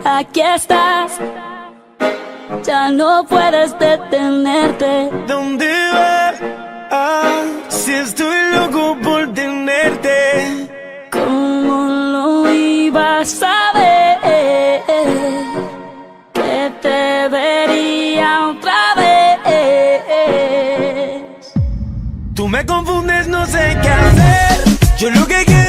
aquí estás, ya no puedes detenerte. ¿Dónde vas? Si estoy loco por tenerte. ¿Cómo lo ibas a ver? Que te vería otra vez. Tú me confundes, no sé qué hacer. Yo lo que quiero